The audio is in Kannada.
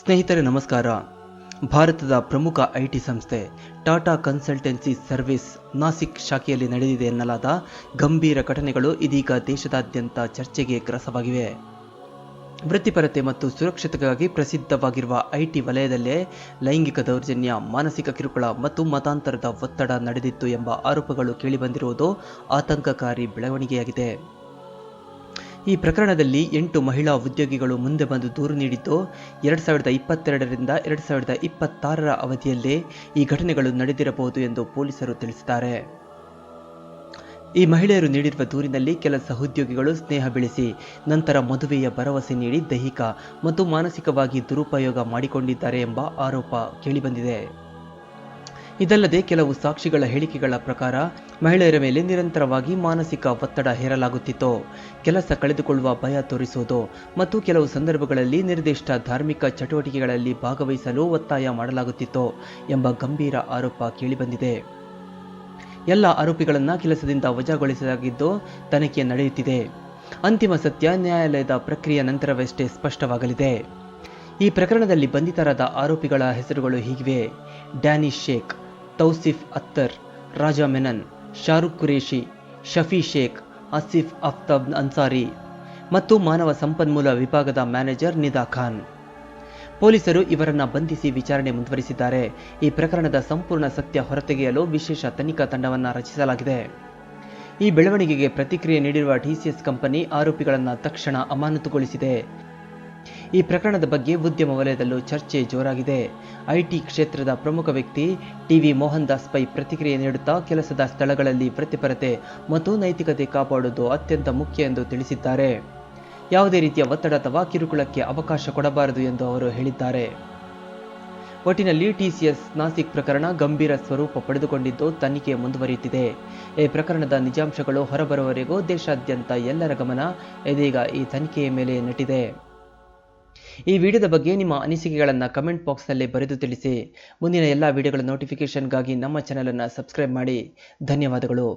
ಸ್ನೇಹಿತರೆ ನಮಸ್ಕಾರ. ಭಾರತದ ಪ್ರಮುಖ ಐಟಿ ಸಂಸ್ಥೆ ಟಾಟಾ ಕನ್ಸಲ್ಟೆನ್ಸಿ ಸರ್ವಿಸ್ ನಾಸಿಕ್ ಶಾಖೆಯಲ್ಲಿ ನಡೆದಿದೆ ಎನ್ನಲಾದ ಗಂಭೀರ ಘಟನೆಗಳು ಇದೀಗ ದೇಶದಾದ್ಯಂತ ಚರ್ಚೆಗೆ ಗ್ರಾಸವಾಗಿವೆ. ವೃತ್ತಿಪರತೆ ಮತ್ತು ಸುರಕ್ಷತೆಗಾಗಿ ಪ್ರಸಿದ್ಧವಾಗಿರುವ ಐಟಿ ವಲಯದಲ್ಲೇ ಲೈಂಗಿಕ ದೌರ್ಜನ್ಯ, ಮಾನಸಿಕ ಕಿರುಕುಳ ಮತ್ತು ಮತಾಂತರದ ಒತ್ತಡ ನಡೆದಿತ್ತು ಎಂಬ ಆರೋಪಗಳು ಕೇಳಿಬಂದಿರುವುದು ಆತಂಕಕಾರಿ ಬೆಳವಣಿಗೆಯಾಗಿದೆ. ಈ ಪ್ರಕರಣದಲ್ಲಿ 8 ಮಹಿಳಾ ಉದ್ಯೋಗಿಗಳು ಮುಂದೆ ಬಂದು ದೂರು ನೀಡಿದ್ದು 2022ರಿಂದ 2026ರ ಅವಧಿಯಲ್ಲೇ ಈ ಘಟನೆಗಳು ನಡೆದಿರಬಹುದು ಎಂದು ಪೊಲೀಸರು ತಿಳಿಸಿದ್ದಾರೆ. ಈ ಮಹಿಳೆಯರು ನೀಡಿರುವ ದೂರಿನಲ್ಲಿ ಕೆಲ ಸಹೋದ್ಯೋಗಿಗಳು ಸ್ನೇಹ ಬೆಳೆಸಿ ನಂತರ ಮದುವೆಯ ಭರವಸೆ ನೀಡಿ ದೈಹಿಕ ಮತ್ತು ಮಾನಸಿಕವಾಗಿ ದುರುಪಯೋಗ ಮಾಡಿಕೊಂಡಿದ್ದಾರೆ ಎಂಬ ಆರೋಪ ಕೇಳಿಬಂದಿದೆ. ಇದಲ್ಲದೆ ಕೆಲವು ಸಾಕ್ಷಿಗಳ ಹೇಳಿಕೆಗಳ ಪ್ರಕಾರ ಮಹಿಳೆಯರ ಮೇಲೆ ನಿರಂತರವಾಗಿ ಮಾನಸಿಕ ಒತ್ತಡ ಹೇರಲಾಗುತ್ತಿತ್ತು, ಕೆಲಸ ಕಳೆದುಕೊಳ್ಳುವ ಭಯ ತೋರಿಸುವುದು ಮತ್ತು ಕೆಲವು ಸಂದರ್ಭಗಳಲ್ಲಿ ನಿರ್ದಿಷ್ಟ ಧಾರ್ಮಿಕ ಚಟುವಟಿಕೆಗಳಲ್ಲಿ ಭಾಗವಹಿಸಲು ಒತ್ತಾಯ ಮಾಡಲಾಗುತ್ತಿತ್ತು ಎಂಬ ಗಂಭೀರ ಆರೋಪ ಕೇಳಿಬಂದಿದೆ. ಎಲ್ಲ ಆರೋಪಿಗಳನ್ನು ಕೆಲಸದಿಂದ ವಜಾಗೊಳಿಸಲಾಗಿದ್ದು ತನಿಖೆ ನಡೆಯುತ್ತಿದೆ. ಅಂತಿಮ ಸತ್ಯ ನ್ಯಾಯಾಲಯದ ಪ್ರಕ್ರಿಯೆ ನಂತರವಷ್ಟೇ ಸ್ಪಷ್ಟವಾಗಲಿದೆ. ಈ ಪ್ರಕರಣದಲ್ಲಿ ಬಂಧಿತರಾದ ಆರೋಪಿಗಳ ಹೆಸರುಗಳು ಹೀಗಿವೆ: ಡ್ಯಾನಿಶ್ ಶೇಖ್, ತೌಸಿಫ್ ಅಖ್ತರ್, ರಾಜಾ ಮೆನನ್, ಶಾರುಖ್ ಕುರೇಶಿ, ಶಫಿ ಶೇಖ್, ಆಸಿಫ್ ಆಫ್ತಾಬ್ ಅನ್ಸಾರಿ ಮತ್ತು ಮಾನವ ಸಂಪನ್ಮೂಲ ವಿಭಾಗದ ಮ್ಯಾನೇಜರ್ ನಿದಾ ಖಾನ್. ಪೊಲೀಸರು ಇವರನ್ನ ಬಂಧಿಸಿ ವಿಚಾರಣೆ ಮುಂದುವರಿಸಿದ್ದಾರೆ. ಈ ಪ್ರಕರಣದ ಸಂಪೂರ್ಣ ಸತ್ಯ ಹೊರತೆಗೆಯಲು ವಿಶೇಷ ತನಿಖಾ ತಂಡವನ್ನು ರಚಿಸಲಾಗಿದೆ. ಈ ಬೆಳವಣಿಗೆಗೆ ಪ್ರತಿಕ್ರಿಯೆ ನೀಡಿರುವ ಟಿಸಿಎಸ್ ಕಂಪನಿ ಆರೋಪಿಗಳನ್ನು ತಕ್ಷಣ ಅಮಾನತುಗೊಳಿಸಿದೆ. ಈ ಪ್ರಕರಣದ ಬಗ್ಗೆ ಉದ್ಯಮ ವಲಯದಲ್ಲೂ ಚರ್ಚೆ ಜೋರಾಗಿದೆ. ಐಟಿ ಕ್ಷೇತ್ರದ ಪ್ರಮುಖ ವ್ಯಕ್ತಿ ಟಿವಿ ಮೋಹನ್ ದಾಸ್ ಪೈ ಪ್ರತಿಕ್ರಿಯೆ ನೀಡುತ್ತಾ ಕೆಲಸದ ಸ್ಥಳಗಳಲ್ಲಿ ವೃತ್ತಿಪರತೆ ಮತ್ತು ನೈತಿಕತೆ ಕಾಪಾಡುವುದು ಅತ್ಯಂತ ಮುಖ್ಯ ಎಂದು ತಿಳಿಸಿದ್ದಾರೆ. ಯಾವುದೇ ರೀತಿಯ ಒತ್ತಡ ಅಥವಾ ಕಿರುಕುಳಕ್ಕೆ ಅವಕಾಶ ಕೊಡಬಾರದು ಎಂದು ಅವರು ಹೇಳಿದ್ದಾರೆ. ಒಟ್ಟಿನಲ್ಲಿ ಟಿಸಿಎಸ್ ನಾಸಿಕ್ ಪ್ರಕರಣ ಗಂಭೀರ ಸ್ವರೂಪ ಪಡೆದುಕೊಂಡಿದ್ದು ತನಿಖೆ ಮುಂದುವರಿಯುತ್ತಿದೆ. ಈ ಪ್ರಕರಣದ ನಿಜಾಂಶಗಳು ಹೊರಬರುವವರೆಗೂ ದೇಶಾದ್ಯಂತ ಎಲ್ಲರ ಗಮನ ಇದೀಗ ಈ ತನಿಖೆಯ ಮೇಲೆ ನೆಟ್ಟಿದೆ. ಈ ವಿಡಿಯೋದ ಬಗ್ಗೆ ನಿಮ್ಮ ಅನಿಸಿಕೆಗಳನ್ನು ಕಮೆಂಟ್ ಬಾಕ್ಸ್ನಲ್ಲಿ ಬರೆದು ತಿಳಿಸಿ. ಮುಂದಿನ ಎಲ್ಲ ವಿಡಿಯೋಗಳ ನೋಟಿಫಿಕೇಶನ್ಗಾಗಿ ನಮ್ಮ ಚಾನೆಲ್ ಅನ್ನು ಸಬ್ಸ್ಕ್ರೈಬ್ ಮಾಡಿ. ಧನ್ಯವಾದಗಳು.